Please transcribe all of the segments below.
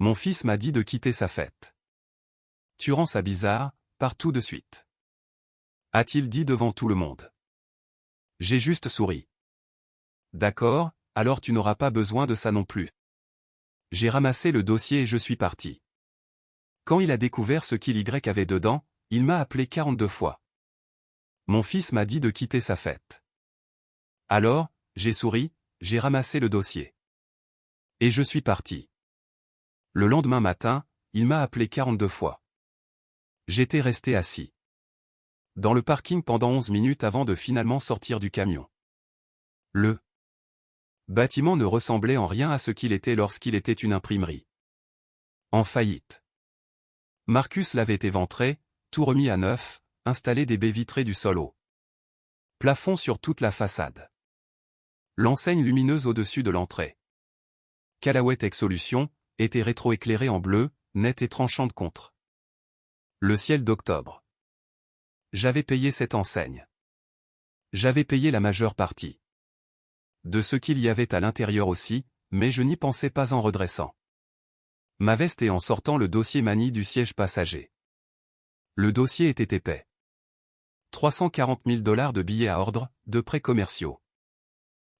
Mon fils m'a dit de quitter sa fête. Tu rends ça bizarre, pars tout de suite. A-t-il dit devant tout le monde. J'ai juste souri. D'accord, alors tu n'auras pas besoin de ça non plus. J'ai ramassé le dossier et je suis parti. Quand il a découvert ce qu'il y avait dedans, il m'a appelé 42 fois. Mon fils m'a dit de quitter sa fête. Alors, j'ai souri, j'ai ramassé le dossier. Et je suis parti. Le lendemain matin, il m'a appelé 42 fois. J'étais resté assis dans le parking pendant 11 minutes avant de finalement sortir du camion. Le bâtiment ne ressemblait en rien à ce qu'il était lorsqu'il était une imprimerie. En faillite. Marcus l'avait éventré, tout remis à neuf, installé des baies vitrées du sol au plafond sur toute la façade. L'enseigne lumineuse au-dessus de l'entrée. Callaway Tech Solutions était rétroéclairée en bleu, nette et tranchante contre le ciel d'octobre. J'avais payé cette enseigne. J'avais payé la majeure partie de ce qu'il y avait à l'intérieur aussi, mais je n'y pensais pas en redressant ma veste et en sortant le dossier manie du siège passager. Le dossier était épais. 340 000 $ de billets à ordre, de prêts commerciaux,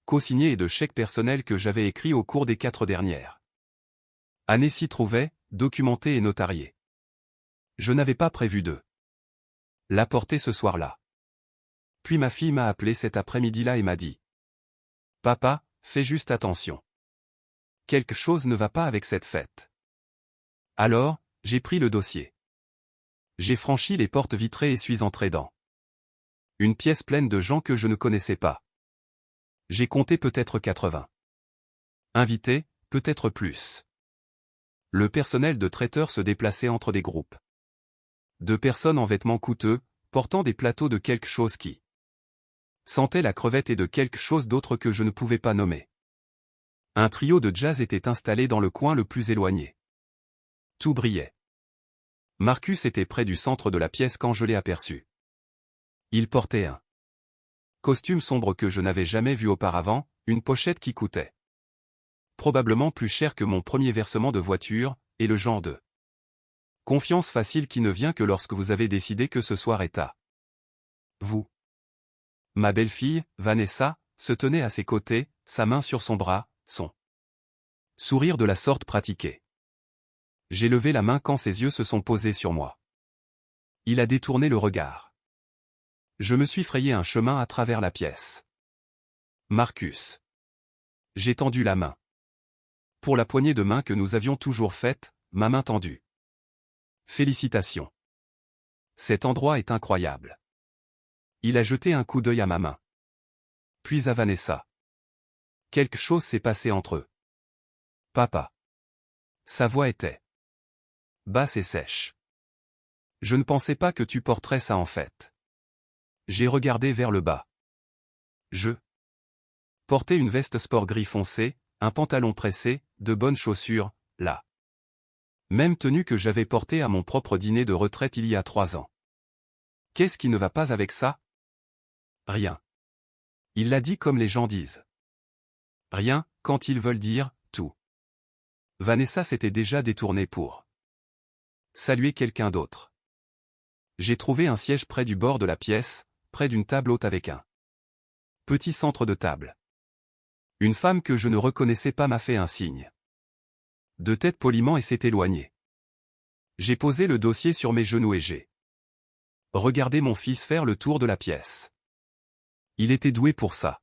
co-signés et de chèques personnels que j'avais écrits au cours des 4 dernières années s'y trouvaient, documentés et notariés. Je n'avais pas prévu de l'apporter ce soir-là. Puis ma fille m'a appelé cet après-midi-là et m'a dit « Papa, fais juste attention. Quelque chose ne va pas avec cette fête. » Alors, j'ai pris le dossier. J'ai franchi les portes vitrées et suis entré dans une pièce pleine de gens que je ne connaissais pas. J'ai compté peut-être 80. Invités, peut-être plus. Le personnel de traiteur se déplaçait entre des groupes de personnes en vêtements coûteux, portant des plateaux de quelque chose qui sentait la crevette et de quelque chose d'autre que je ne pouvais pas nommer. Un trio de jazz était installé dans le coin le plus éloigné. Tout brillait. Marcus était près du centre de la pièce quand je l'ai aperçu. Il portait un costume sombre que je n'avais jamais vu auparavant, une pochette qui coûtait probablement plus cher que mon premier versement de voiture, et le genre de confiance facile qui ne vient que lorsque vous avez décidé que ce soir est à vous. Ma belle-fille, Vanessa, se tenait à ses côtés, sa main sur son bras, son sourire de la sorte pratiqué. J'ai levé la main quand ses yeux se sont posés sur moi. Il a détourné le regard. Je me suis frayé un chemin à travers la pièce. Marcus. J'ai tendu la main. Pour la poignée de main que nous avions toujours faite, ma main tendue. Félicitations. Cet endroit est incroyable. Il a jeté un coup d'œil à ma main. Puis à Vanessa. Quelque chose s'est passé entre eux. Papa. Sa voix était basse et sèche. Je ne pensais pas que tu porterais ça en fait. J'ai regardé vers le bas. Je portais une veste sport gris foncé, un pantalon pressé, de bonnes chaussures, la même tenue que j'avais portée à mon propre dîner de retraite il y a 3 ans. Qu'est-ce qui ne va pas avec ça? Rien. Il l'a dit comme les gens disent. Rien, quand ils veulent dire tout. Vanessa s'était déjà détournée pour saluer quelqu'un d'autre. J'ai trouvé un siège près du bord de la pièce, près d'une table haute avec un petit centre de table. Une femme que je ne reconnaissais pas m'a fait un signe de tête poliment et s'est éloignée. J'ai posé le dossier sur mes genoux et j'ai regardé mon fils faire le tour de la pièce. Il était doué pour ça.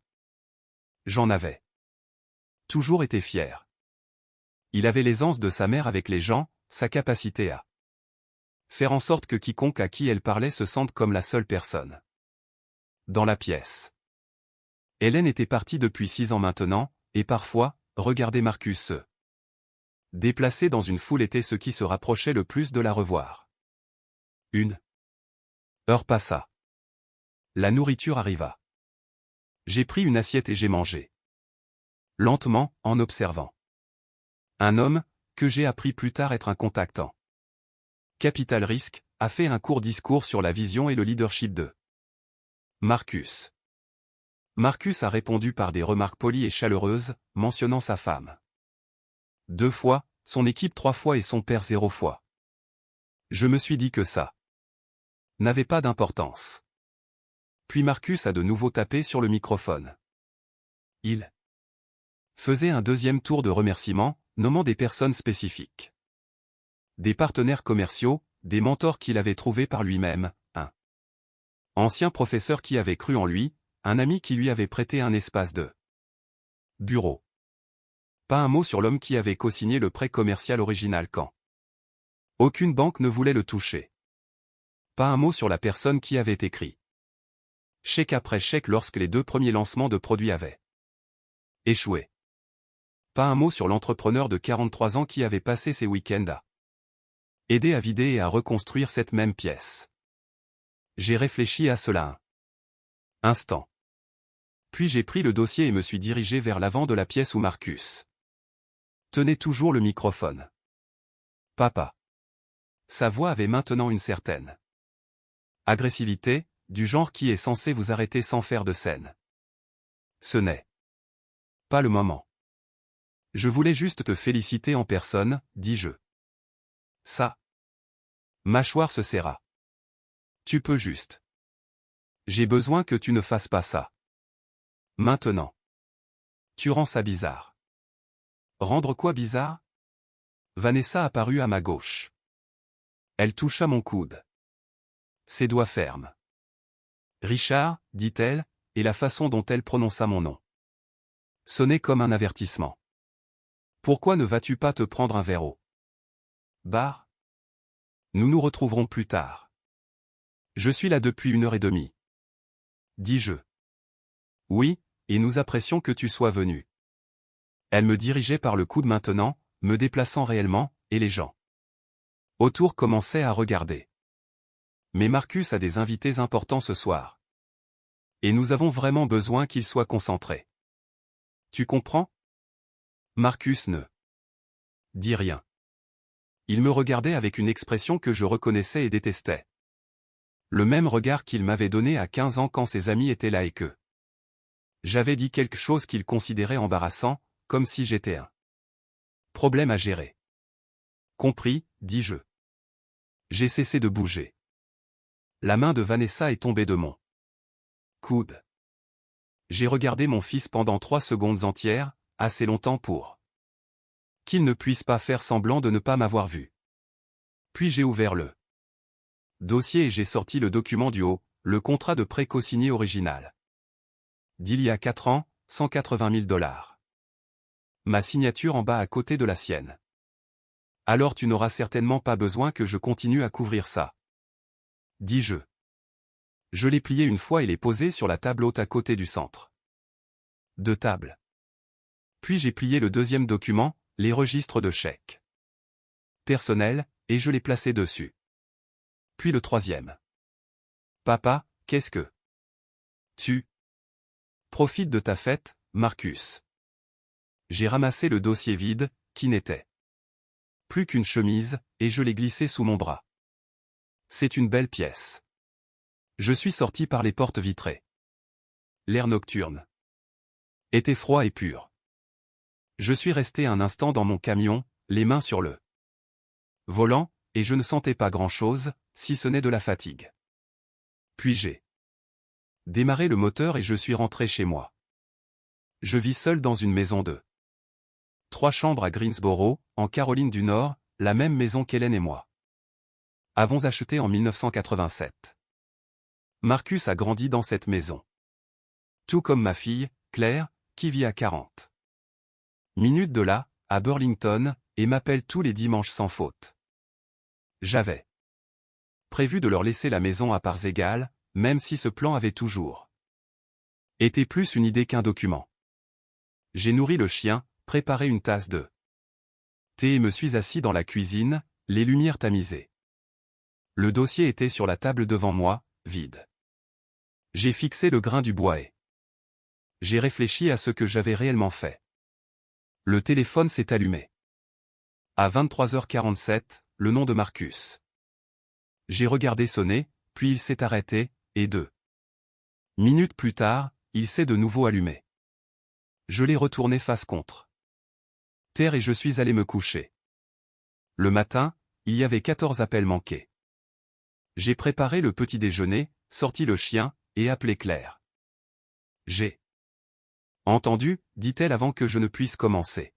J'en avais toujours été fier. Il avait l'aisance de sa mère avec les gens, sa capacité à faire en sorte que quiconque à qui elle parlait se sente comme la seule personne dans la pièce. Hélène était partie depuis 6 ans maintenant, et parfois, regarder Marcus se déplacer dans une foule était ce qui se rapprochait le plus de la revoir. Une heure passa. La nourriture arriva. J'ai pris une assiette et j'ai mangé. Lentement, en observant un homme, que j'ai appris plus tard être un contactant. Capital Risque, a fait un court discours sur la vision et le leadership de Marcus. Marcus a répondu par des remarques polies et chaleureuses, mentionnant sa femme 2 fois, son équipe 3 fois et son père 0 fois. Je me suis dit que ça n'avait pas d'importance. Puis Marcus a de nouveau tapé sur le microphone. Il faisait un deuxième tour de remerciements, nommant des personnes spécifiques. Des partenaires commerciaux, des mentors qu'il avait trouvés par lui-même, un ancien professeur qui avait cru en lui, un ami qui lui avait prêté un espace de bureau. Pas un mot sur l'homme qui avait co-signé le prêt commercial original quand aucune banque ne voulait le toucher. Pas un mot sur la personne qui avait écrit chèque après chèque lorsque les 2 premiers lancements de produits avaient échoué. Pas un mot sur l'entrepreneur de 43 ans qui avait passé ses week-ends à aider à vider et à reconstruire cette même pièce. J'ai réfléchi à cela un instant. Puis j'ai pris le dossier et me suis dirigé vers l'avant de la pièce où Marcus tenait toujours le microphone. Papa. Sa voix avait maintenant une certaine agressivité, du genre qui est censé vous arrêter sans faire de scène. Ce n'est pas le moment. Je voulais juste te féliciter en personne, dis-je. Sa mâchoire se serra. Tu peux juste. J'ai besoin que tu ne fasses pas ça. Maintenant. Tu rends ça bizarre. Rendre quoi bizarre? Vanessa apparut à ma gauche. Elle toucha mon coude. Ses doigts fermes. Richard, dit-elle, et la façon dont elle prononça mon nom sonnait comme un avertissement. Pourquoi ne vas-tu pas te prendre un verre au bar? Nous nous retrouverons plus tard. Je suis là depuis 1h30. Dis-je. Oui, et nous apprécions que tu sois venu. Elle me dirigeait par le coude maintenant, me déplaçant réellement, et les gens autour commençaient à regarder. Mais Marcus a des invités importants ce soir. Et nous avons vraiment besoin qu'il soit concentré. Tu comprends? Marcus ne dit rien. Il me regardait avec une expression que je reconnaissais et détestais. Le même regard qu'il m'avait donné à 15 ans quand ses amis étaient là et que j'avais dit quelque chose qu'il considérait embarrassant, comme si j'étais un problème à gérer. Compris, dis-je. J'ai cessé de bouger. La main de Vanessa est tombée de mon coude. J'ai regardé mon fils pendant 3 secondes entières, assez longtemps pour qu'il ne puisse pas faire semblant de ne pas m'avoir vu. Puis j'ai ouvert le dossier et j'ai sorti le document du haut, le contrat de prêt co-signé original. D'il y a 4 ans, 180 000 $. Ma signature en bas à côté de la sienne. Alors tu n'auras certainement pas besoin que je continue à couvrir ça. Dis-je. Je l'ai plié une fois et l'ai posé sur la table haute à côté du centre de table. Puis j'ai plié le deuxième document, les registres de chèques personnels, et je l'ai placé dessus. Puis le troisième. Papa, qu'est-ce que tu profites de ta fête, Marcus? J'ai ramassé le dossier vide, qui n'était plus qu'une chemise, et je l'ai glissé sous mon bras. C'est une belle pièce. Je suis sorti par les portes vitrées. L'air nocturne était froid et pur. Je suis resté un instant dans mon camion, les mains sur le volant, et je ne sentais pas grand-chose, si ce n'est de la fatigue. Puis j'ai démarré le moteur et je suis rentré chez moi. Je vis seul dans une maison de 3 chambres à Greensboro, en Caroline du Nord, la même maison qu'Hélène et moi avons achetée en 1987. Marcus a grandi dans cette maison. Tout comme ma fille, Claire, qui vit à 40 minutes de là, à Burlington, et m'appelle tous les dimanches sans faute. J'avais prévu de leur laisser la maison à parts égales, même si ce plan avait toujours été plus une idée qu'un document. J'ai nourri le chien, préparé une tasse de thé et me suis assis dans la cuisine, les lumières tamisées. Le dossier était sur la table devant moi, vide. J'ai fixé le grain du bois et j'ai réfléchi à ce que j'avais réellement fait. Le téléphone s'est allumé. À 23h47, le nom de Marcus. J'ai regardé sonner, puis il s'est arrêté, et 2 minutes plus tard, il s'est de nouveau allumé. Je l'ai retourné face contre terre et je suis allé me coucher. Le matin, il y avait 14 appels manqués. J'ai préparé le petit déjeuner, sorti le chien, et appelé Claire. J'ai entendu, dit-elle avant que je ne puisse commencer.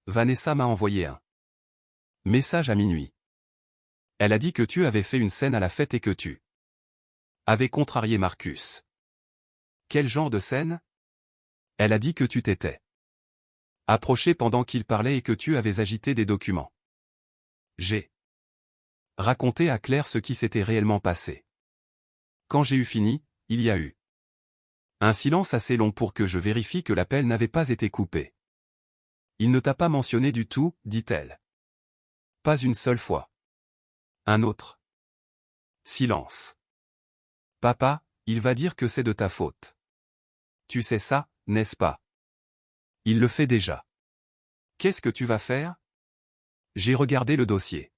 Vanessa m'a envoyé un message à minuit. Elle a dit que tu avais fait une scène à la fête et que tu avais contrarié Marcus. Quel genre de scène? Elle a dit que tu t'étais approché pendant qu'il parlait et que tu avais agité des documents. J'ai raconté à Claire ce qui s'était réellement passé. Quand j'ai eu fini, il y a eu un silence assez long pour que je vérifie que l'appel n'avait pas été coupé. Il ne t'a pas mentionné du tout, dit-elle. Pas une seule fois. Un autre silence. Papa, il va dire que c'est de ta faute. Tu sais ça, n'est-ce pas? Il le fait déjà. Qu'est-ce que tu vas faire? J'ai regardé le dossier.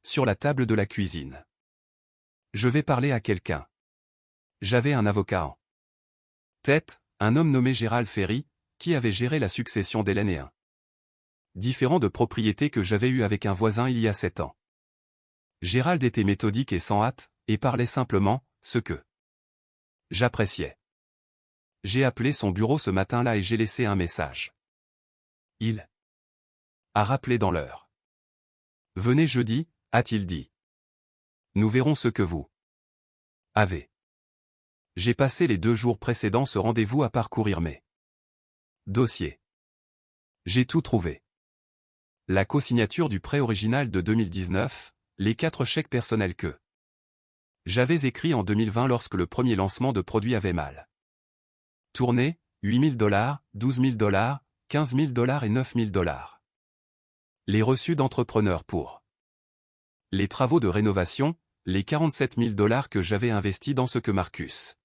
Sur la table de la cuisine. Je vais parler à quelqu'un. J'avais un avocat en tête, un homme nommé Gérald Ferry, qui avait géré la succession d'Hélène et un différend de propriété que j'avais eu avec un voisin il y a 7 ans. Gérald était méthodique et sans hâte, et parlait simplement, ce que j'appréciais. J'ai appelé son bureau ce matin-là et j'ai laissé un message. Il a rappelé dans l'heure. Venez jeudi, a-t-il dit. Nous verrons ce que vous avez. J'ai passé les 2 jours précédant ce rendez-vous à parcourir mes dossiers. J'ai tout trouvé. La co-signature du prêt original de 2019, les 4 chèques personnels que j'avais écrits en 2020 lorsque le premier lancement de produit avait mal tourné, $8 000, $12 000, $15 000 et $9 000. Les reçus d'entrepreneurs pour les travaux de rénovation, les $47 000 que j'avais investis dans ce que Marcus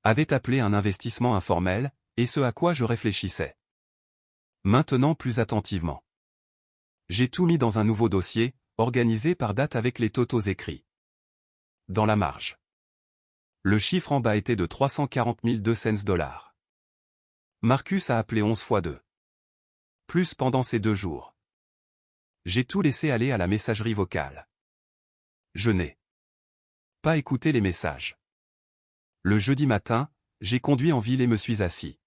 avait appelé un investissement informel, et ce à quoi je réfléchissais maintenant plus attentivement. J'ai tout mis dans un nouveau dossier, organisé par date avec les totaux écrits dans la marge. Le chiffre en bas était de 340 200 $. Marcus a appelé 11 fois 2. Plus pendant ces 2 jours. J'ai tout laissé aller à la messagerie vocale. Je n'ai pas écouté les messages. Le jeudi matin, j'ai conduit en ville et me suis assis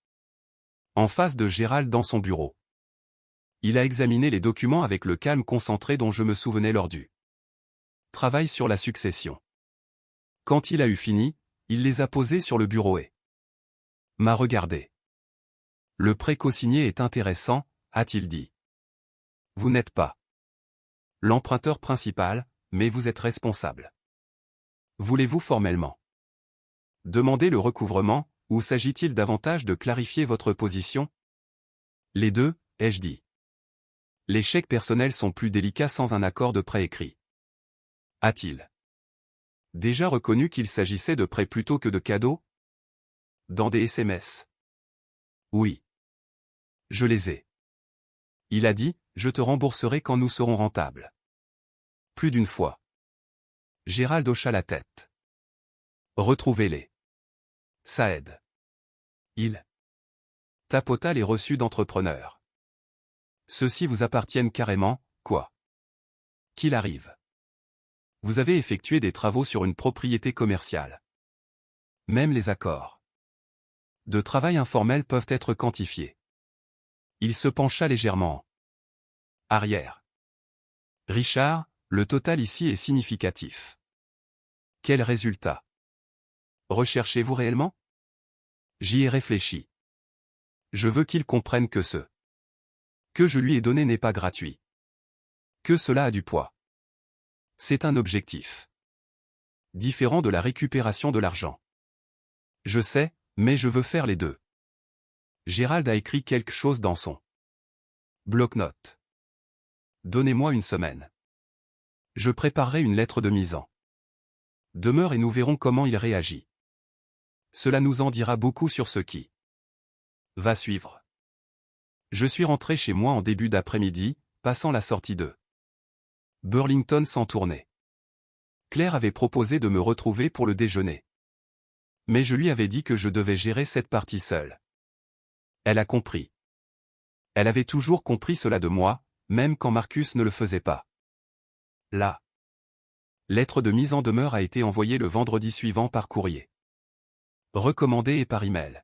en face de Gérald dans son bureau. Il a examiné les documents avec le calme concentré dont je me souvenais lors du travail sur la succession. Quand il a eu fini, il les a posés sur le bureau et m'a regardé. Le prêt co-signé est intéressant, a-t-il dit. Vous n'êtes pas l'emprunteur principal, mais vous êtes responsable. Voulez-vous formellement demander le recouvrement, ou s'agit-il davantage de clarifier votre position? Les deux, ai-je dit. Les chèques personnels sont plus délicats sans un accord de prêt écrit. A-t-il déjà reconnu qu'il s'agissait de prêts plutôt que de cadeaux? Dans des SMS. Oui. Je les ai. Il a dit, je te rembourserai quand nous serons rentables. Plus d'une fois. Gérald hocha la tête. Retrouvez-les. Ça aide. Il tapota les reçus d'entrepreneurs. Ceux-ci vous appartiennent carrément, quoi qu'il arrive. Vous avez effectué des travaux sur une propriété commerciale. Même les accords de travail informels peuvent être quantifiés. Il se pencha légèrement en arrière. Richard, le total ici est significatif. Quel résultat recherchez-vous réellement? J'y ai réfléchi. Je veux qu'il comprenne que ce que je lui ai donné n'est pas gratuit. Que cela a du poids. C'est un objectif différent de la récupération de l'argent. Je sais, mais je veux faire les deux. Gérald a écrit quelque chose dans son bloc-notes. Donnez-moi une semaine. Je préparerai une lettre de mise en demeure et nous verrons comment il réagit. Cela nous en dira beaucoup sur ce qui va suivre. Je suis rentré chez moi en début d'après-midi, passant la sortie de Burlington sans tourner. Claire avait proposé de me retrouver pour le déjeuner. Mais je lui avais dit que je devais gérer cette partie seule. Elle a compris. Elle avait toujours compris cela de moi, même quand Marcus ne le faisait pas. La lettre de mise en demeure a été envoyée le vendredi suivant par courrier. Recommandée et par email.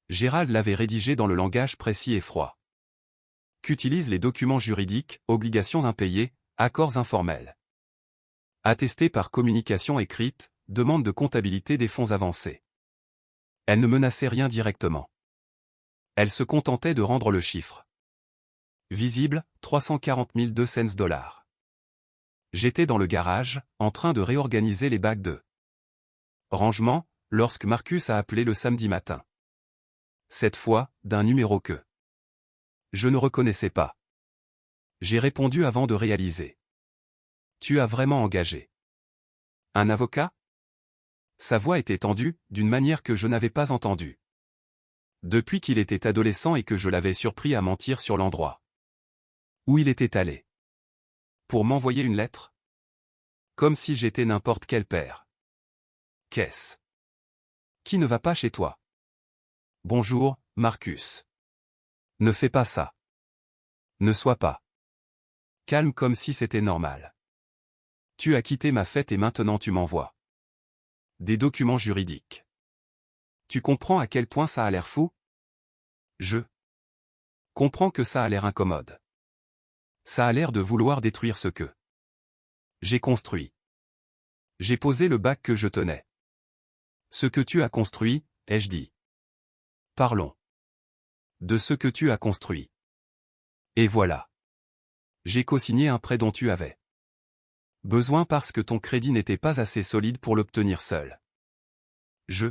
Gérald l'avait rédigée dans le langage précis et froid qu'utilisent les documents juridiques, obligations impayées, accords informels. Attestés par communication écrite, demande de comptabilité des fonds avancés. Elle ne menaçait rien directement. Elle se contentait de rendre le chiffre. Visible, 340 200 $. J'étais dans le garage, en train de réorganiser les bacs de rangement, lorsque Marcus a appelé le samedi matin. Cette fois, d'un numéro que je ne reconnaissais pas. J'ai répondu avant de réaliser. Tu as vraiment engagé un avocat? Sa voix était tendue, d'une manière que je n'avais pas entendue. Depuis qu'il était adolescent et que je l'avais surpris à mentir sur l'endroit où il était allé. Pour m'envoyer une lettre? Comme si j'étais n'importe quel père. Qu'est-ce qui ne va pas chez toi? Bonjour, Marcus. Ne fais pas ça. Ne sois pas calme comme si c'était normal. Tu as quitté ma fête et maintenant tu m'envoies des documents juridiques. Tu comprends à quel point ça a l'air fou? Je comprends que ça a l'air incommode. Ça a l'air de vouloir détruire ce que j'ai construit. J'ai posé le bac que je tenais. Ce que tu as construit, ai-je dit. Parlons de ce que tu as construit. Et voilà. J'ai co-signé un prêt dont tu avais besoin parce que ton crédit n'était pas assez solide pour l'obtenir seul. Je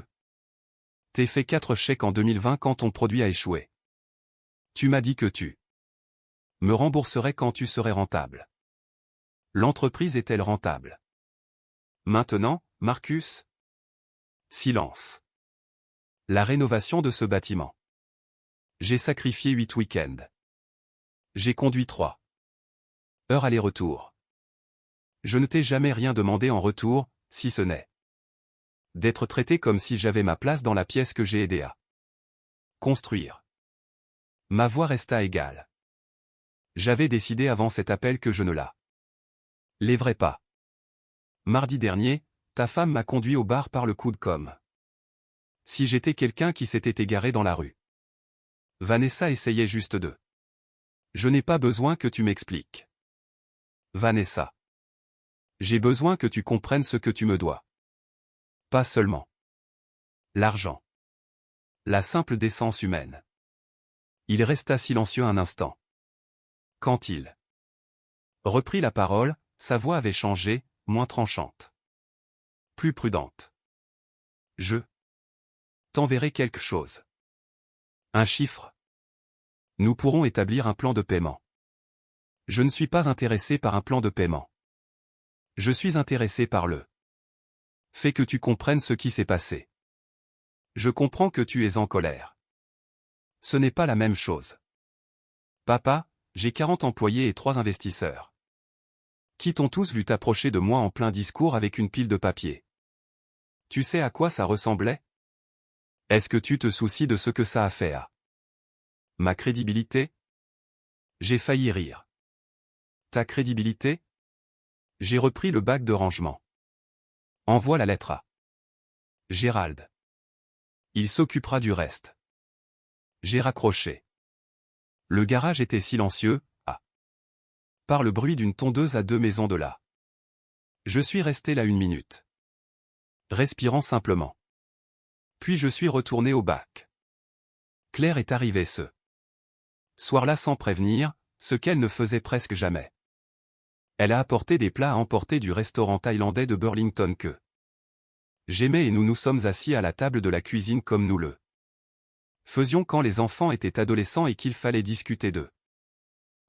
t'ai fait 4 chèques en 2020 quand ton produit a échoué. Tu m'as dit que tu me rembourserais quand tu serais rentable. L'entreprise est-elle rentable? Maintenant, Marcus? Silence. La rénovation de ce bâtiment. J'ai sacrifié 8 week-ends. J'ai conduit 3 heures aller-retour. Je ne t'ai jamais rien demandé en retour, si ce n'est d'être traité comme si j'avais ma place dans la pièce que j'ai aidé à construire. Ma voix resta égale. J'avais décidé avant cet appel que je ne la lèverais pas. Mardi dernier, ta femme m'a conduit au bar par le coude comme si j'étais quelqu'un qui s'était égaré dans la rue. Vanessa essayait juste de. Je n'ai pas besoin que tu m'expliques. Vanessa. J'ai besoin que tu comprennes ce que tu me dois. Pas seulement l'argent. La simple décence humaine. Il resta silencieux un instant. Quand il reprit la parole, sa voix avait changé, moins tranchante. Plus prudente. Je t'enverrai quelque chose. Un chiffre. Nous pourrons établir un plan de paiement. Je ne suis pas intéressé par un plan de paiement. Je suis intéressé par le fait que tu comprennes ce qui s'est passé. Je comprends que tu es en colère. Ce n'est pas la même chose. Papa, j'ai 40 employés et 3 investisseurs qui t'ont tous vu t'approcher de moi en plein discours avec une pile de papier. Tu sais à quoi ça ressemblait? Est-ce que tu te soucies de ce que ça a fait à ma crédibilité? J'ai failli rire. Ta crédibilité? J'ai repris le bac de rangement. Envoie la lettre à Gérald. Il s'occupera du reste. J'ai raccroché. Le garage était silencieux, par le bruit d'une tondeuse à 2 maisons de là. Je suis resté là 1 minute. Respirant simplement. Puis je suis retourné au bac. Claire est arrivée ce soir-là sans prévenir, ce qu'elle ne faisait presque jamais. Elle a apporté des plats à emporter du restaurant thaïlandais de Burlington que j'aimais et nous nous sommes assis à la table de la cuisine comme nous le faisions quand les enfants étaient adolescents et qu'il fallait discuter de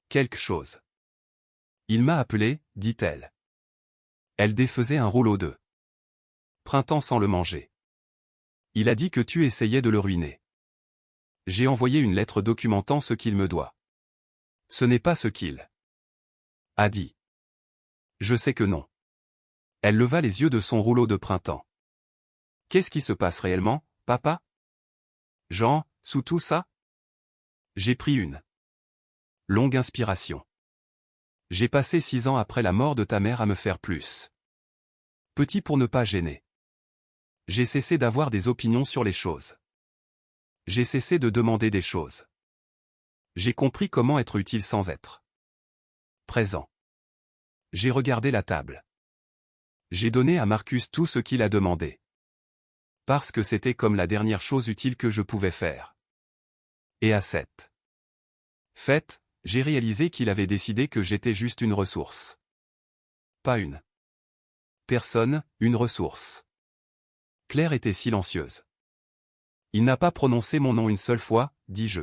quelque chose. Il m'a appelé, dit-elle. Elle défaisait un rouleau de printemps sans le manger. Il a dit que tu essayais de le ruiner. J'ai envoyé une lettre documentant ce qu'il me doit. Ce n'est pas ce qu'il a dit. Je sais que non. Elle leva les yeux de son rouleau de printemps. Qu'est-ce qui se passe réellement, papa? Jean, sous tout ça? J'ai pris une Longue inspiration. J'ai passé 6 ans après la mort de ta mère à me faire plus petit pour ne pas gêner. J'ai cessé d'avoir des opinions sur les choses. J'ai cessé de demander des choses. J'ai compris comment être utile sans être présent. J'ai regardé la table. J'ai donné à Marcus tout ce qu'il a demandé. Parce que c'était comme la dernière chose utile que je pouvais faire. Et à cette fête, j'ai réalisé qu'il avait décidé que j'étais juste une ressource. Pas une personne, une ressource. Claire était silencieuse. Il n'a pas prononcé mon nom une seule fois, dis-je.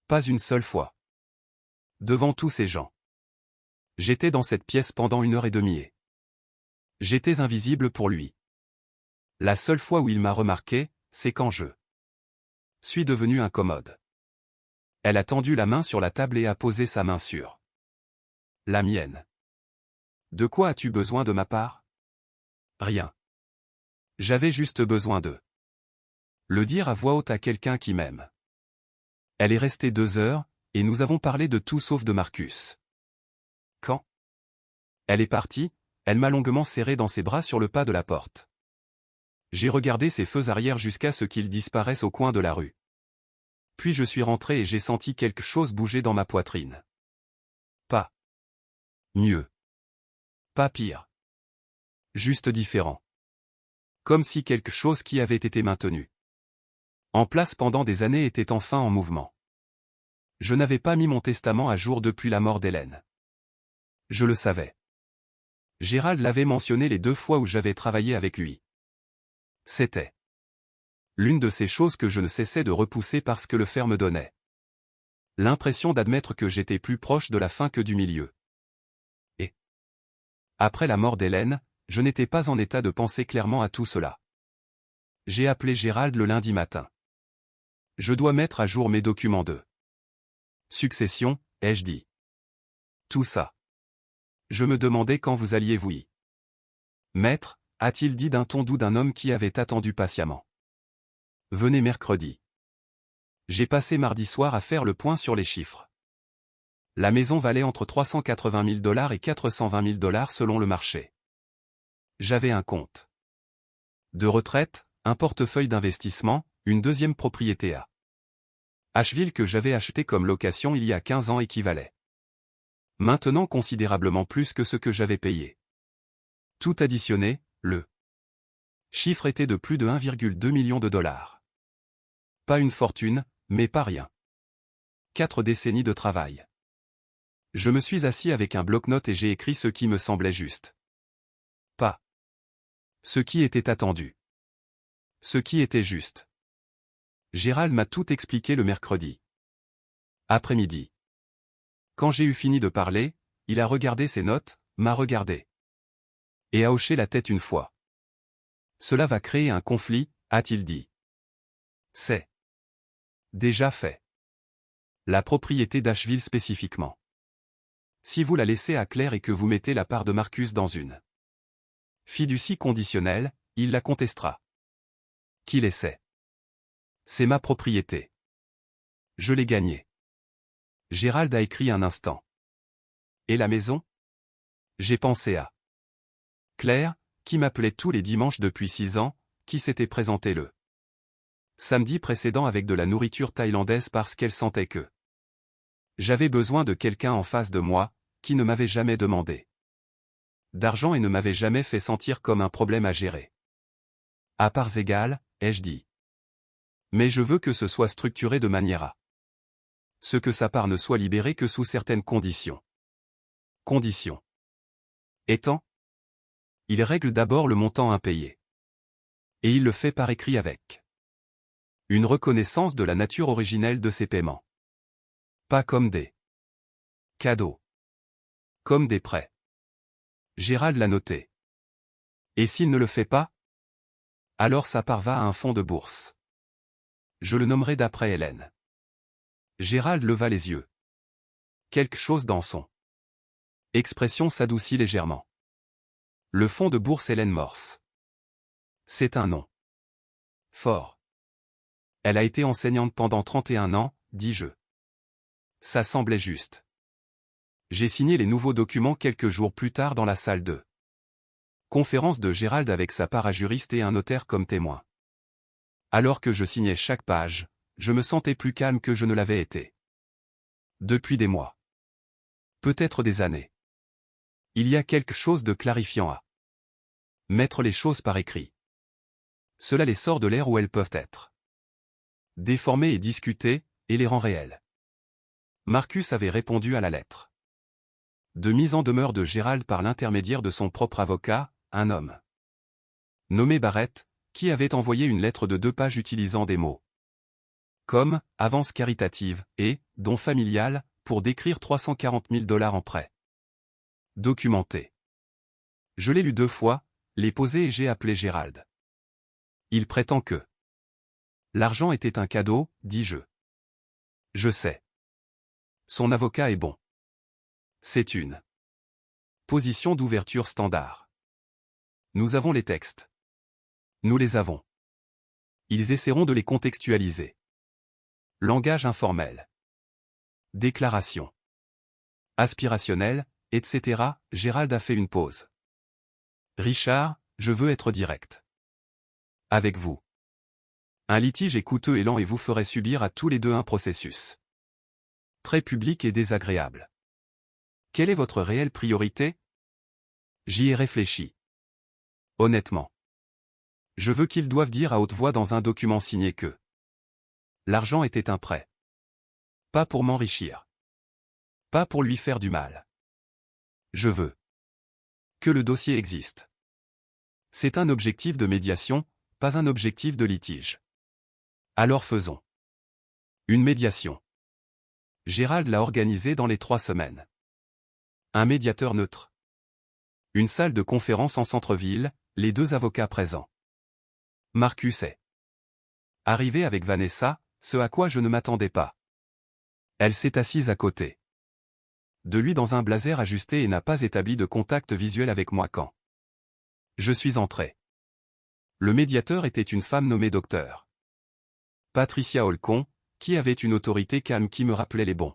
Pas une seule fois. Devant tous ces gens. J'étais dans cette pièce pendant 1 heure et demie et j'étais invisible pour lui. La seule fois où il m'a remarqué, c'est quand je suis devenu incommode. Elle a tendu la main sur la table et a posé sa main sur la mienne. De quoi as-tu besoin de ma part? Rien. J'avais juste besoin de le dire à voix haute à quelqu'un qui m'aime. Elle est restée 2 heures, et nous avons parlé de tout sauf de Marcus. Quand elle est partie, elle m'a longuement serré dans ses bras sur le pas de la porte. J'ai regardé ses feux arrière jusqu'à ce qu'ils disparaissent au coin de la rue. Puis je suis rentré et j'ai senti quelque chose bouger dans ma poitrine. Pas mieux. Pas pire. Juste différent. Comme si quelque chose qui avait été maintenu en place pendant des années était enfin en mouvement. Je n'avais pas mis mon testament à jour depuis la mort d'Hélène. Je le savais. Gérald l'avait mentionné les 2 fois où j'avais travaillé avec lui. C'était l'une de ces choses que je ne cessais de repousser parce que le faire me donnait l'impression d'admettre que j'étais plus proche de la fin que du milieu. Et après la mort d'Hélène, je n'étais pas en état de penser clairement à tout cela. J'ai appelé Gérald le lundi matin. Je dois mettre à jour mes documents de succession, ai-je dit. Tout ça. Je me demandais quand vous alliez vous y mettre, a-t-il dit d'un ton doux d'un homme qui avait attendu patiemment. Venez mercredi. J'ai passé mardi soir à faire le point sur les chiffres. La maison valait entre 380 000 $ et 420 000 $ selon le marché. J'avais un compte de retraite, un portefeuille d'investissement, une deuxième propriété à Asheville que j'avais acheté comme location il y a 15 ans et qui valait maintenant considérablement plus que ce que j'avais payé. Tout additionné, le chiffre était de plus de 1,2 million de $. Pas une fortune, mais pas rien. 4 décennies de travail. Je me suis assis avec un bloc-notes et j'ai écrit ce qui me semblait juste. Pas ce qui était attendu. Ce qui était juste. Gérald m'a tout expliqué le mercredi après-midi. Quand j'ai eu fini de parler, il a regardé ses notes, m'a regardé et a hoché la tête une fois. Cela va créer un conflit, a-t-il dit. C'est déjà fait. La propriété d'Asheville spécifiquement. Si vous la laissez à Claire et que vous mettez la part de Marcus dans une fiducie conditionnelle, il la contestera. Qu'il essaie. C'est ma propriété. Je l'ai gagnée. Gérald a écrit un instant. Et la maison? J'ai pensé à Claire, qui m'appelait tous les dimanches depuis 6 ans, qui s'était présentée le samedi précédent avec de la nourriture thaïlandaise parce qu'elle sentait que j'avais besoin de quelqu'un en face de moi, qui ne m'avait jamais demandé d'argent et ne m'avait jamais fait sentir comme un problème à gérer. À parts égales, ai-je dit. Mais je veux que ce soit structuré de manière à ce que sa part ne soit libérée que sous certaines conditions. Conditions étant, il règle d'abord le montant impayé. Et il le fait par écrit avec une reconnaissance de la nature originelle de ses paiements. Pas comme des cadeaux. Comme des prêts. Gérald l'a noté. Et s'il ne le fait pas? Alors sa part va à un fonds de bourse. Je le nommerai d'après Hélène. Gérald leva les yeux. Quelque chose dans son expression s'adoucit légèrement. Le fonds de bourse Hélène Morse. C'est un nom fort. Elle a été enseignante pendant 31 ans, dis-je. Ça semblait juste. J'ai signé les nouveaux documents quelques jours plus tard dans la salle de conférence de Gérald avec sa parajuriste et un notaire comme témoin. Alors que je signais chaque page, je me sentais plus calme que je ne l'avais été. Depuis des mois. Peut-être des années. Il y a quelque chose de clarifiant à mettre les choses par écrit. Cela les sort de l'air où elles peuvent être déformées et discutées, et les rend réelles. Marcus avait répondu à la lettre de mise en demeure de Gérald par l'intermédiaire de son propre avocat, un homme nommé Barrett, qui avait envoyé une lettre de 2 pages utilisant des mots comme « avance caritative » et « don familial » pour décrire 340 000 $ en prêt. Documenté. Je l'ai lu 2 fois, l'ai posé et j'ai appelé Gérald. Il prétend que l'argent était un cadeau, dis-je. Je sais. Son avocat est bon. C'est une position d'ouverture standard. Nous avons les textes. Nous les avons. Ils essaieront de les contextualiser. Langage informel. Déclaration. Aspirationnel, etc. Gérald a fait une pause. Richard, je veux être direct avec vous. Un litige est coûteux et lent et vous ferez subir à tous les deux un processus très public et désagréable. Quelle est votre réelle priorité? J'y ai réfléchi. Honnêtement. Je veux qu'ils doivent dire à haute voix dans un document signé que l'argent était un prêt. Pas pour m'enrichir. Pas pour lui faire du mal. Je veux que le dossier existe. C'est un objectif de médiation, pas un objectif de litige. Alors faisons une médiation. Gérald l'a organisée dans les 3 semaines. Un médiateur neutre. Une salle de conférence en centre-ville, les 2 avocats présents. Marcus est arrivé avec Vanessa, ce à quoi je ne m'attendais pas. Elle s'est assise à côté de lui dans un blazer ajusté et n'a pas établi de contact visuel avec moi quand je suis entré. Le médiateur était une femme nommée Dr. Patricia Holcomb, qui avait une autorité calme qui me rappelait les bons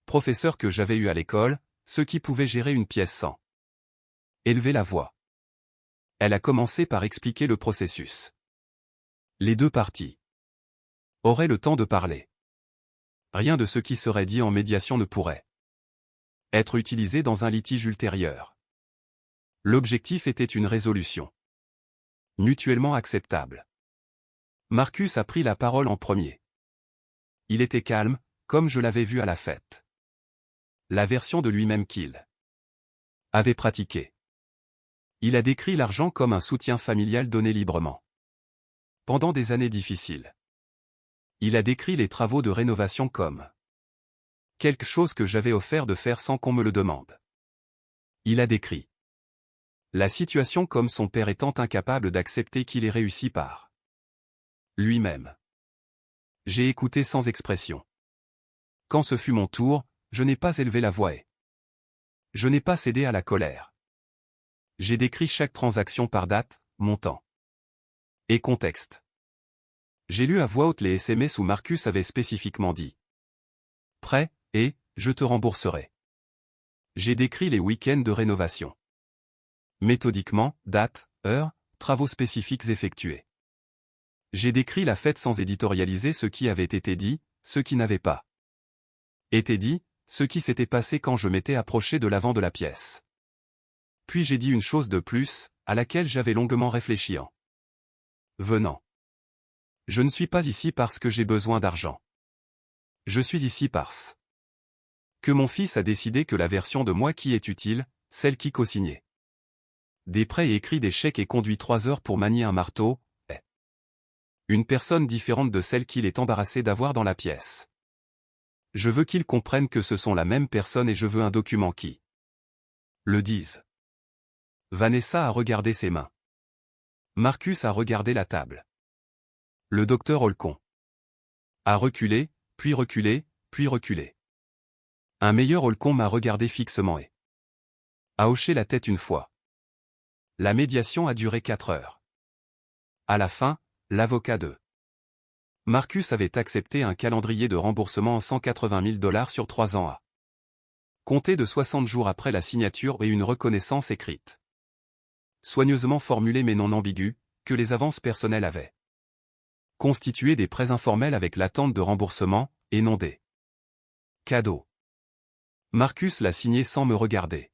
professeurs que j'avais eus à l'école, ceux qui pouvaient gérer une pièce sans élever la voix. Elle a commencé par expliquer le processus. Les 2 parties auraient le temps de parler. Rien de ce qui serait dit en médiation ne pourrait être utilisé dans un litige ultérieur. L'objectif était une résolution mutuellement acceptable. Marcus a pris la parole en premier. Il était calme, comme je l'avais vu à la fête. La version de lui-même qu'il avait pratiquée. Il a décrit l'argent comme un soutien familial donné librement pendant des années difficiles. Il a décrit les travaux de rénovation comme quelque chose que j'avais offert de faire sans qu'on me le demande. Il a décrit la situation comme son père étant incapable d'accepter qu'il ait réussi par lui-même. J'ai écouté sans expression. Quand ce fut mon tour, je n'ai pas élevé la voix et je n'ai pas cédé à la colère. J'ai décrit chaque transaction par date, montant et contexte. J'ai lu à voix haute les SMS où Marcus avait spécifiquement dit « Prêt, et, je te rembourserai ». J'ai décrit les week-ends de rénovation. Méthodiquement, date, heure, travaux spécifiques effectués. J'ai décrit la fête sans éditorialiser ce qui avait été dit, ce qui n'avait pas été dit, ce qui s'était passé quand je m'étais approché de l'avant de la pièce. Puis j'ai dit une chose de plus, à laquelle j'avais longuement réfléchi en venant. Je ne suis pas ici parce que j'ai besoin d'argent. Je suis ici parce que mon fils a décidé que la version de moi qui est utile, celle qui co-signait des prêts et écrit des chèques et conduit 3 heures pour manier un marteau, est une personne différente de celle qu'il est embarrassé d'avoir dans la pièce. Je veux qu'ils comprennent que ce sont la même personne et je veux un document qui le dise. Vanessa a regardé ses mains. Marcus a regardé la table. Le docteur Holcomb a reculé, puis reculé, puis reculé. Un meilleur Holcomb m'a regardé fixement et a hoché la tête une fois. La médiation a duré 4 heures. À la fin, l'avocat de Marcus avait accepté un calendrier de remboursement en 180 000 $ sur 3 ans à compter de 60 jours après la signature et une reconnaissance écrite. Soigneusement formulée mais non ambiguë, que les avances personnelles avaient constitué des prêts informels avec l'attente de remboursement, et non des cadeaux. Marcus l'a signé sans me regarder.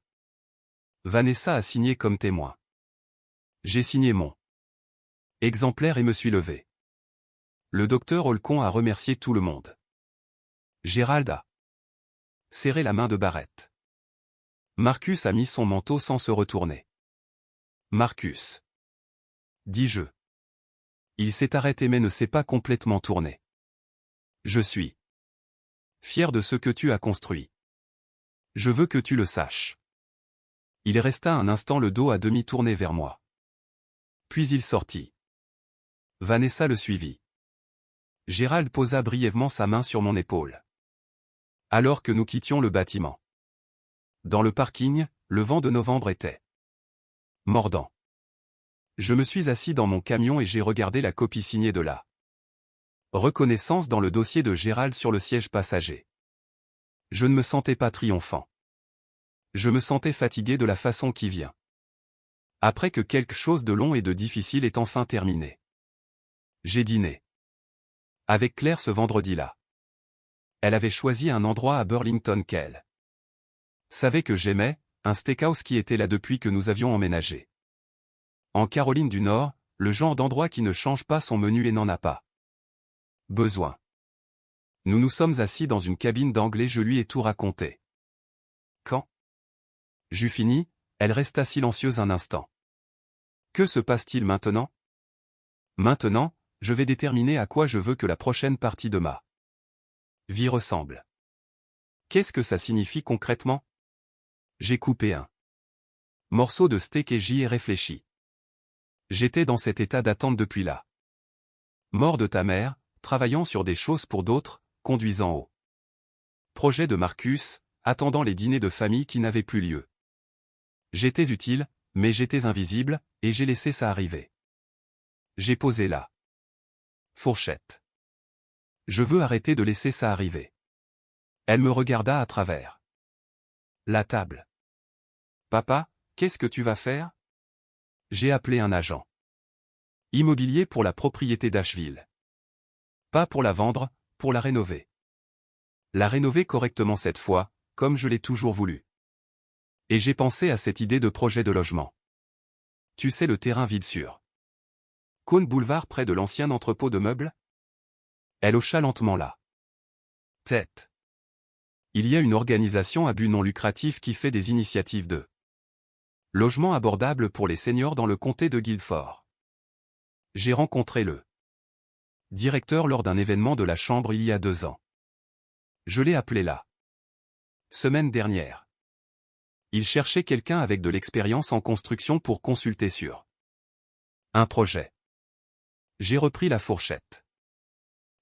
Vanessa a signé comme témoin. J'ai signé mon exemplaire et me suis levé. Le docteur Holcomb a remercié tout le monde. Gérald a serré la main de Barrett. Marcus a mis son manteau sans se retourner. Marcus, dis-je. Il s'est arrêté mais ne s'est pas complètement tourné. Je suis fier de ce que tu as construit. Je veux que tu le saches. Il resta un instant le dos à demi tourné vers moi. Puis il sortit. Vanessa le suivit. Gérald posa brièvement sa main sur mon épaule. Alors que nous quittions le bâtiment. Dans le parking, le vent de novembre était mordant. Je me suis assis dans mon camion et j'ai regardé la copie signée de la reconnaissance dans le dossier de Gérald sur le siège passager. Je ne me sentais pas triomphant. Je me sentais fatigué de la façon qui vient. Après que quelque chose de long et de difficile est enfin terminé. J'ai dîné avec Claire ce vendredi-là. Elle avait choisi un endroit à Burlington qu'elle savait que j'aimais, un steakhouse qui était là depuis que nous avions emménagé. En Caroline du Nord, le genre d'endroit qui ne change pas son menu et n'en a pas besoin. Nous nous sommes assis dans une cabine d'angle et je lui ai tout raconté. Quand j'eus fini, elle resta silencieuse un instant. Que se passe-t-il maintenant? Maintenant, je vais déterminer à quoi je veux que la prochaine partie de ma vie ressemble. Qu'est-ce que ça signifie concrètement? J'ai coupé un morceau de steak et j'y ai réfléchi. J'étais dans cet état d'attente depuis la mort de ta mère, travaillant sur des choses pour d'autres, conduisant au projet de Marcus, attendant les dîners de famille qui n'avaient plus lieu. J'étais utile, mais j'étais invisible, et j'ai laissé ça arriver. J'ai posé la fourchette. Je veux arrêter de laisser ça arriver. Elle me regarda à travers la table. Papa, qu'est-ce que tu vas faire? J'ai appelé un agent immobilier pour la propriété d'Asheville. Pas pour la vendre, pour la rénover. La rénover correctement cette fois, comme je l'ai toujours voulu. Et j'ai pensé à cette idée de projet de logement. Tu sais le terrain vide sur Cone Boulevard près de l'ancien entrepôt de meubles? Elle hocha lentement la tête. Il y a une organisation à but non lucratif qui fait des initiatives de logement abordable pour les seniors dans le comté de Guilford. J'ai rencontré le directeur lors d'un événement de la chambre il y a 2 ans. Je l'ai appelé la semaine dernière. Il cherchait quelqu'un avec de l'expérience en construction pour consulter sur un projet. J'ai repris la fourchette.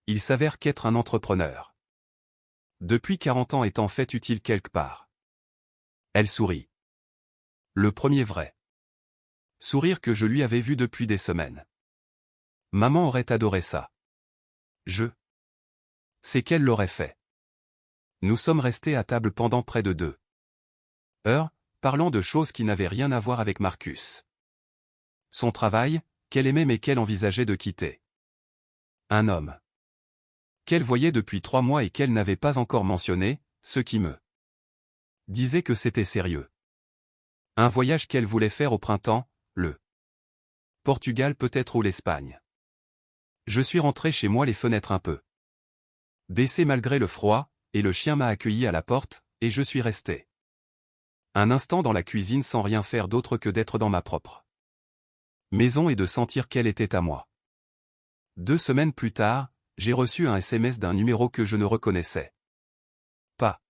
Il s'avère qu'être un entrepreneur depuis 40 ans est en fait utile quelque part. Elle sourit. Le premier vrai sourire que je lui avais vu depuis des semaines. Maman aurait adoré ça. Je sais qu'elle l'aurait fait. Nous sommes restés à table pendant près de 2 heures, parlant de choses qui n'avaient rien à voir avec Marcus. Son travail, qu'elle aimait mais qu'elle envisageait de quitter. Un homme qu'elle voyait depuis 3 mois et qu'elle n'avait pas encore mentionné, ce qui me disait que c'était sérieux. Un voyage qu'elle voulait faire au printemps, le Portugal peut-être ou l'Espagne. Je suis rentré chez moi les fenêtres un peu baissées malgré le froid, et le chien m'a accueilli à la porte, et je suis resté un instant dans la cuisine sans rien faire d'autre que d'être dans ma propre maison et de sentir qu'elle était à moi. 2 semaines plus tard, j'ai reçu un SMS d'un numéro que je ne reconnaissais pas.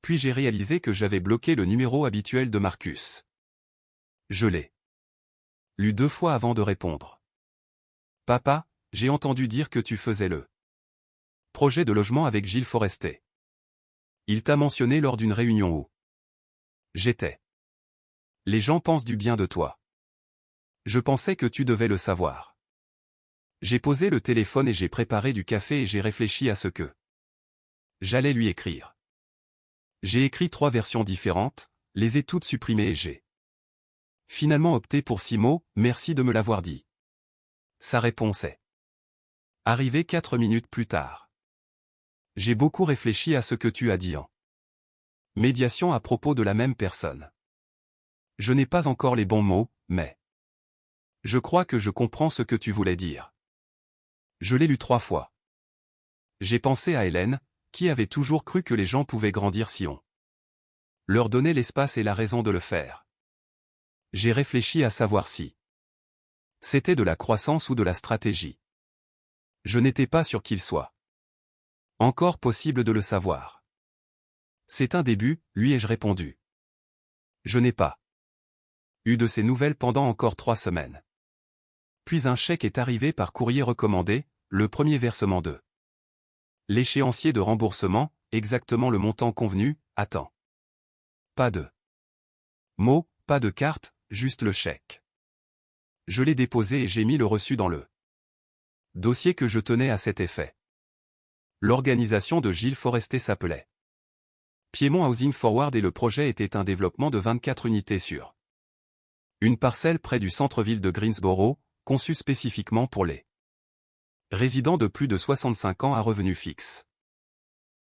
Puis j'ai réalisé que j'avais bloqué le numéro habituel de Marcus. Je l'ai lu 2 fois avant de répondre. Papa, j'ai entendu dire que tu faisais le projet de logement avec Gilles Forester. Il t'a mentionné lors d'une réunion où j'étais. Les gens pensent du bien de toi. Je pensais que tu devais le savoir. J'ai posé le téléphone et j'ai préparé du café et j'ai réfléchi à ce que j'allais lui écrire. J'ai écrit 3 versions différentes, les ai toutes supprimées et j'ai finalement opté pour 6 mots, merci de me l'avoir dit. Sa réponse est arrivée 4 minutes plus tard. J'ai beaucoup réfléchi à ce que tu as dit en médiation à propos de la même personne. Je n'ai pas encore les bons mots, mais je crois que je comprends ce que tu voulais dire. Je l'ai lu 3 fois. J'ai pensé à Hélène, qui avait toujours cru que les gens pouvaient grandir si on leur donnait l'espace et la raison de le faire. J'ai réfléchi à savoir si c'était de la croissance ou de la stratégie. Je n'étais pas sûr qu'il soit encore possible de le savoir. C'est un début, lui ai-je répondu. Je n'ai pas eu de ces nouvelles pendant encore 3 semaines. Puis un chèque est arrivé par courrier recommandé, le premier versement de l'échéancier de remboursement, exactement le montant convenu, attends. Pas de mots, pas de carte, juste le chèque. Je l'ai déposé et j'ai mis le reçu dans le dossier que je tenais à cet effet. L'organisation de Gilles Forester s'appelait Piedmont Housing Forward et le projet était un développement de 24 unités sur une parcelle près du centre-ville de Greensboro, conçue spécifiquement pour les résidents de plus de 65 ans à revenus fixes.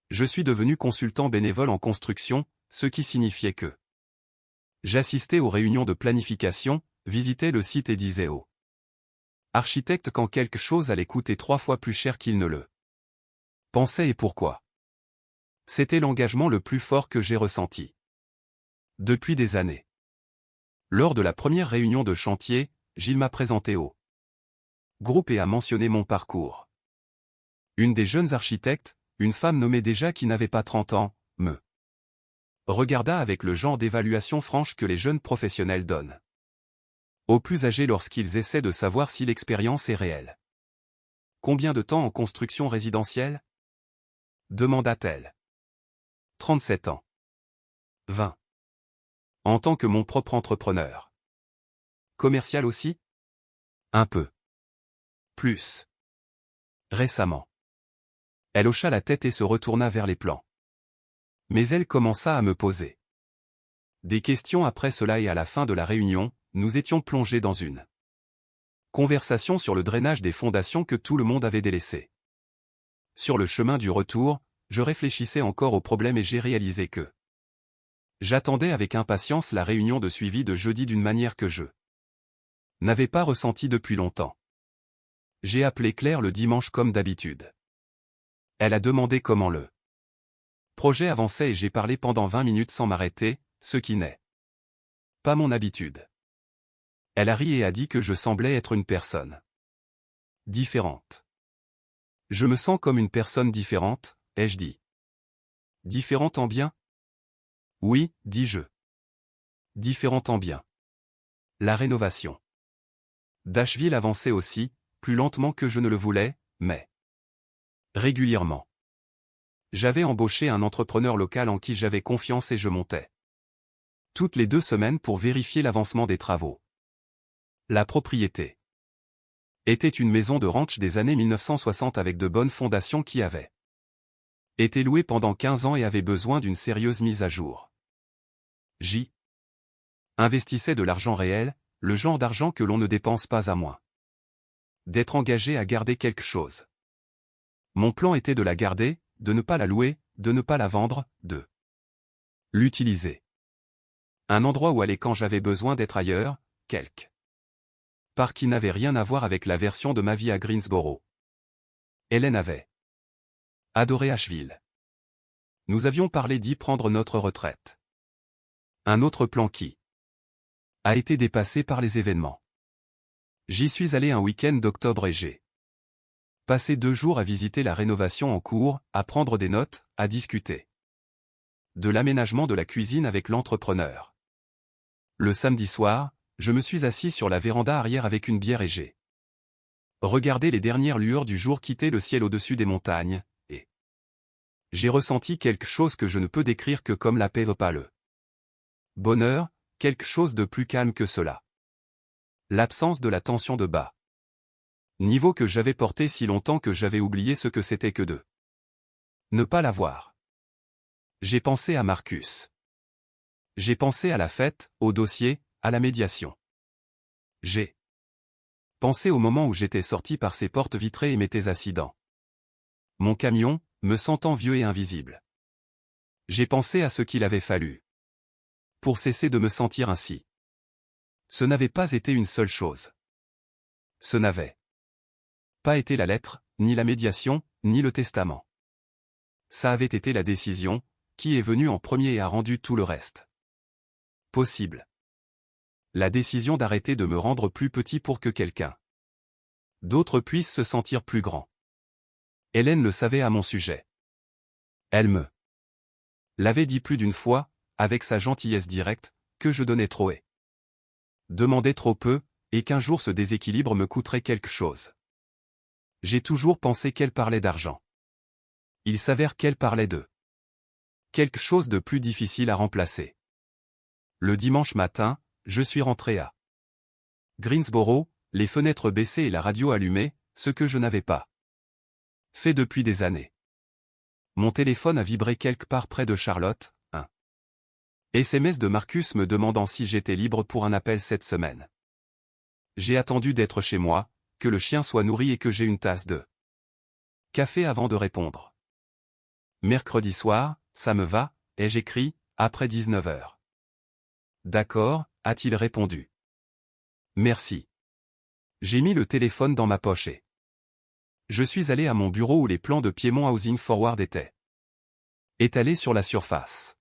Je suis devenu consultant bénévole en construction, ce qui signifiait que j'assistais aux réunions de planification, visitais le site et disais aux architectes quand quelque chose allait coûter 3 fois plus cher qu'il ne le pensait et pourquoi. C'était l'engagement le plus fort que j'ai ressenti depuis des années. Lors de la première réunion de chantier, Gilles m'a présenté au groupe et a mentionné mon parcours. Une des jeunes architectes, une femme nommée déjà qui n'avait pas 30 ans, me regarda avec le genre d'évaluation franche que les jeunes professionnels donnent aux plus âgés lorsqu'ils essaient de savoir si l'expérience est réelle. Combien de temps en construction résidentielle ? Demanda-t-elle. 37 ans. 20. En tant que mon propre entrepreneur. Commercial aussi ? Un peu. Plus. Récemment. Elle hocha la tête et se retourna vers les plans. Mais elle commença à me poser des questions après cela et à la fin de la réunion, nous étions plongés dans une conversation sur le drainage des fondations que tout le monde avait délaissé. Sur le chemin du retour, je réfléchissais encore au problème et j'ai réalisé que j'attendais avec impatience la réunion de suivi de jeudi d'une manière que je n'avais pas ressentie depuis longtemps. J'ai appelé Claire le dimanche comme d'habitude. Elle a demandé comment le projet avançait et j'ai parlé pendant 20 minutes sans m'arrêter, ce qui n'est pas mon habitude. Elle a ri et a dit que je semblais être une personne différente. Je me sens comme une personne différente, ai-je dit. Différente en bien ? Oui, dis-je. Différente en bien. La rénovation d'Asheville avançait aussi, plus lentement que je ne le voulais, mais régulièrement. J'avais embauché un entrepreneur local en qui j'avais confiance et je montais toutes les 2 semaines pour vérifier l'avancement des travaux. La propriété était une maison de ranch des années 1960 avec de bonnes fondations qui avaient été louée pendant 15 ans et avait besoin d'une sérieuse mise à jour. J'y investissais de l'argent réel, le genre d'argent que l'on ne dépense pas à moins d'être engagé à garder quelque chose. Mon plan était de la garder, de ne pas la louer, de ne pas la vendre, de l'utiliser. Un endroit où aller quand j'avais besoin d'être ailleurs, quelque part qui n'avait rien à voir avec la version de ma vie à Greensboro. Hélène avait adoré Asheville. Nous avions parlé d'y prendre notre retraite. Un autre plan qui a été dépassé par les événements. J'y suis allé un week-end d'octobre et j'ai passé 2 jours à visiter la rénovation en cours, à prendre des notes, à discuter de l'aménagement de la cuisine avec l'entrepreneur. Le samedi soir, je me suis assis sur la véranda arrière avec une bière et j'ai regardé les dernières lueurs du jour quitter le ciel au-dessus des montagnes, et j'ai ressenti quelque chose que je ne peux décrire que comme la paix pas le bonheur, quelque chose de plus calme que cela. L'absence de la tension de bas. Niveau que j'avais porté si longtemps que j'avais oublié ce que c'était que de ne pas l'avoir. J'ai pensé à Marcus. J'ai pensé à la fête, au dossier, à la médiation. J'ai pensé au moment où j'étais sorti par ces portes vitrées et m'étais assis dans mon camion, me sentant vieux et invisible. J'ai pensé à ce qu'il avait fallu pour cesser de me sentir ainsi. Ce n'avait pas été une seule chose. Ce n'avait pas été la lettre, ni la médiation, ni le testament. Ça avait été la décision, qui est venue en premier et a rendu tout le reste possible. La décision d'arrêter de me rendre plus petit pour que quelqu'un d'autre puisse se sentir plus grand. Hélène le savait à mon sujet. Elle me l'avait dit plus d'une fois, avec sa gentillesse directe, que je donnais trop et demandais trop peu, et qu'un jour ce déséquilibre me coûterait quelque chose. J'ai toujours pensé qu'elle parlait d'argent. Il s'avère qu'elle parlait de quelque chose de plus difficile à remplacer. Le dimanche matin, je suis rentré à Greensboro, les fenêtres baissées et la radio allumée, ce que je n'avais pas fait depuis des années. Mon téléphone a vibré quelque part près de Charlotte, un SMS de Marcus me demandant si j'étais libre pour un appel cette semaine. J'ai attendu d'être chez moi, que le chien soit nourri et que j'ai une tasse de café avant de répondre. Mercredi soir, ça me va, ai-je écrit, après 19h. D'accord, a-t-il répondu. Merci. J'ai mis le téléphone dans ma poche et je suis allé à mon bureau où les plans de Piedmont Housing Forward étaient étalés sur la surface.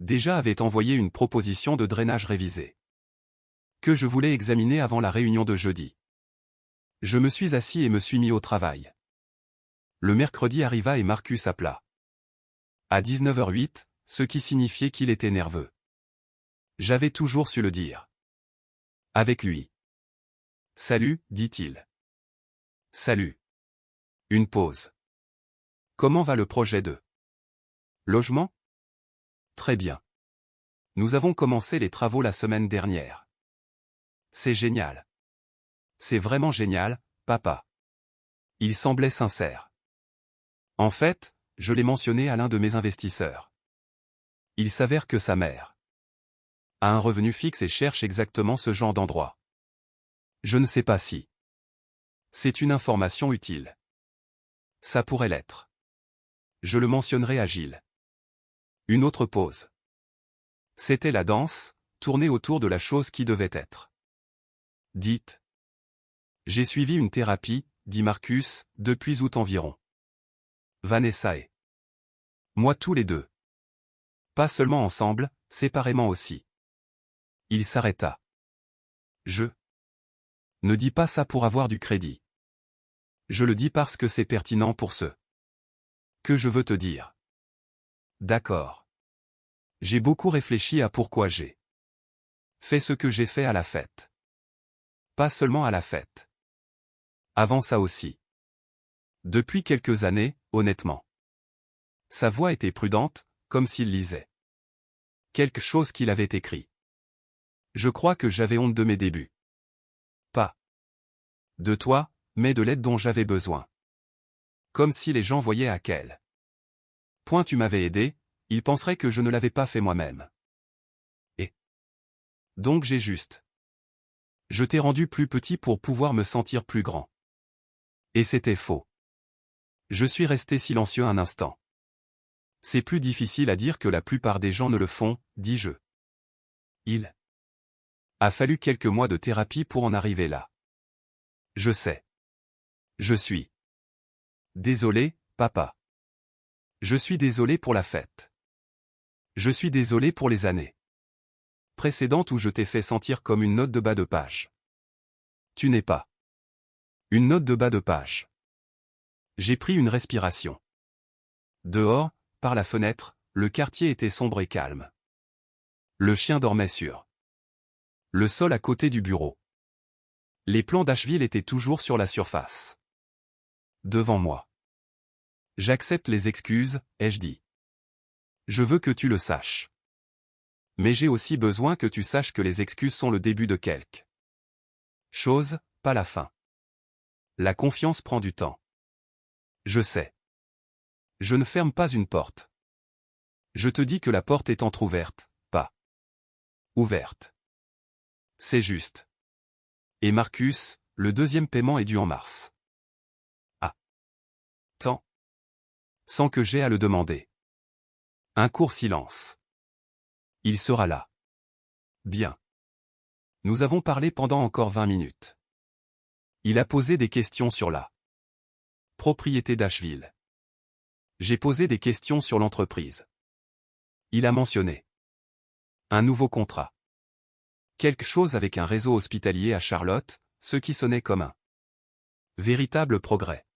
Déjà avait envoyé une proposition de drainage révisée que je voulais examiner avant la réunion de jeudi. Je me suis assis et me suis mis au travail. Le mercredi arriva et Marcus appela. À 19h08, ce qui signifiait qu'il était nerveux. J'avais toujours su le dire. Avec lui. Salut, dit-il. Salut. Une pause. Comment va le projet de logement? Très bien. Nous avons commencé les travaux la semaine dernière. C'est génial. C'est vraiment génial, papa. Il semblait sincère. En fait, je l'ai mentionné à l'un de mes investisseurs. Il s'avère que sa mère a un revenu fixe et cherche exactement ce genre d'endroit. Je ne sais pas si c'est une information utile. Ça pourrait l'être. Je le mentionnerai à Gilles. Une autre pause. C'était la danse, tournée autour de la chose qui devait être dite. J'ai suivi une thérapie, dit Marcus, depuis août environ. Vanessa et moi tous les deux. Pas seulement ensemble, séparément aussi. Il s'arrêta. Je ne dis pas ça pour avoir du crédit. Je le dis parce que c'est pertinent pour ce que je veux te dire. D'accord. J'ai beaucoup réfléchi à pourquoi j'ai fait ce que j'ai fait à la fête. Pas seulement à la fête. Avant ça aussi. Depuis quelques années, honnêtement. Sa voix était prudente, comme s'il lisait quelque chose qu'il avait écrit. Je crois que j'avais honte de mes débuts. Pas de toi, mais de l'aide dont j'avais besoin. Comme si les gens voyaient à quel point tu m'avais aidé, ils penseraient que je ne l'avais pas fait moi-même. Et donc j'ai juste. Je t'ai rendu plus petit pour pouvoir me sentir plus grand. Et c'était faux. Je suis resté silencieux un instant. C'est plus difficile à dire que la plupart des gens ne le font, dis-je. Il a fallu quelques mois de thérapie pour en arriver là. Je sais. Je suis désolé, papa. Je suis désolé pour la fête. Je suis désolé pour les années précédentes où je t'ai fait sentir comme une note de bas de page. Tu n'es pas une note de bas de page. J'ai pris une respiration. Dehors, par la fenêtre, le quartier était sombre et calme. Le chien dormait sur le sol à côté du bureau. Les plans d'Asheville étaient toujours sur la surface. Devant moi. J'accepte les excuses, ai-je dit. Je veux que tu le saches. Mais j'ai aussi besoin que tu saches que les excuses sont le début de quelque chose, pas la fin. La confiance prend du temps. Je sais. Je ne ferme pas une porte. Je te dis que la porte est entr'ouverte, pas ouverte. C'est juste. Et Marcus, le deuxième paiement est dû en mars. Ah. Tant. Sans que j'aie à le demander. Un court silence. Il sera là. Bien. Nous avons parlé pendant encore 20 minutes. Il a posé des questions sur la propriété d'Asheville. J'ai posé des questions sur l'entreprise. Il a mentionné un nouveau contrat. Quelque chose avec un réseau hospitalier à Charlotte, ce qui sonnait comme un véritable progrès.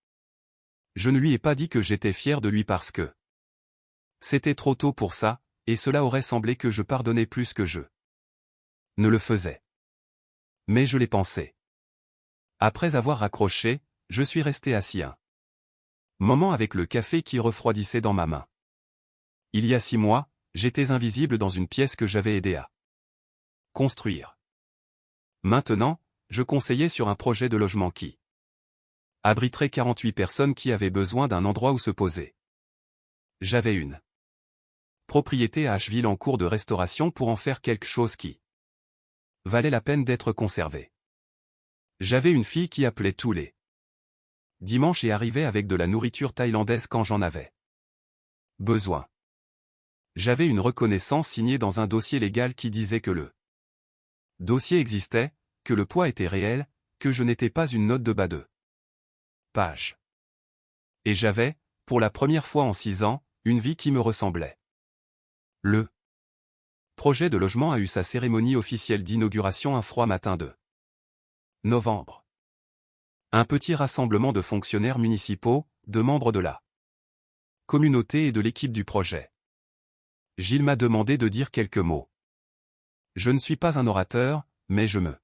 Je ne lui ai pas dit que j'étais fier de lui parce que c'était trop tôt pour ça, et cela aurait semblé que je pardonnais plus que je ne le faisais. Mais je l'ai pensé. Après avoir raccroché, je suis resté assis un moment avec le café qui refroidissait dans ma main. Il y a 6 mois, j'étais invisible dans une pièce que j'avais aidé à construire. Maintenant, je conseillais sur un projet de logement qui abriterait 48 personnes qui avaient besoin d'un endroit où se poser. J'avais une propriété à Asheville en cours de restauration pour en faire quelque chose qui valait la peine d'être conservé. J'avais une fille qui appelait tous les dimanches et arrivait avec de la nourriture thaïlandaise quand j'en avais besoin. J'avais une reconnaissance signée dans un dossier légal qui disait que le dossier existait, que le poids était réel, que je n'étais pas une note de bas de page. Et j'avais, pour la première fois en 6 ans, une vie qui me ressemblait. Le projet de logement a eu sa cérémonie officielle d'inauguration un froid matin de novembre. Un petit rassemblement de fonctionnaires municipaux, de membres de la communauté et de l'équipe du projet. Gilles m'a demandé de dire quelques mots. Je ne suis pas un orateur, mais je me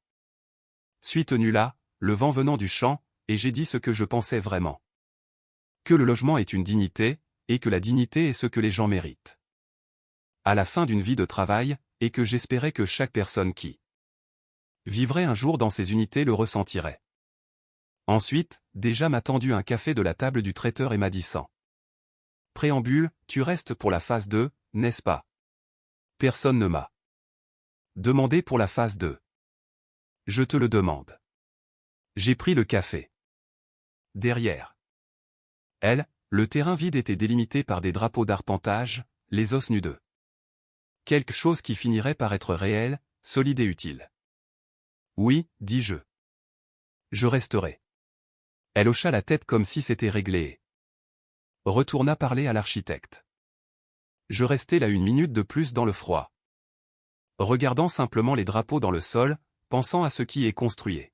suis tenu là, le vent venant du champ, et j'ai dit ce que je pensais vraiment. Que le logement est une dignité, et que la dignité est ce que les gens méritent. À la fin d'une vie de travail, et que j'espérais que chaque personne qui vivrait un jour dans ces unités le ressentirait. Ensuite, déjà m'a tendu un café de la table du traiteur et m'a dit sans préambule, tu restes pour la phase 2, n'est-ce pas? Personne ne m'a demandé pour la phase 2. Je te le demande. J'ai pris le café. Derrière elle, le terrain vide était délimité par des drapeaux d'arpentage, les os nus d'eux. Quelque chose qui finirait par être réel, solide et utile. Oui, dis-je. Je resterai. Elle hocha la tête comme si c'était réglé et retourna parler à l'architecte. Je restai là 1 minute de plus dans le froid. Regardant simplement les drapeaux dans le sol, pensant à ce qui est construit.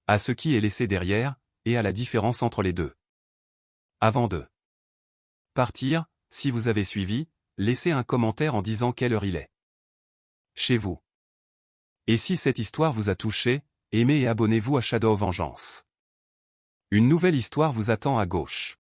À ce qui est laissé derrière, et à la différence entre les deux. Avant de partir, si vous avez suivi, laissez un commentaire en disant quelle heure il est chez vous. Et si cette histoire vous a touché, aimez et abonnez-vous à Shadow Vengeance. Une nouvelle histoire vous attend à gauche.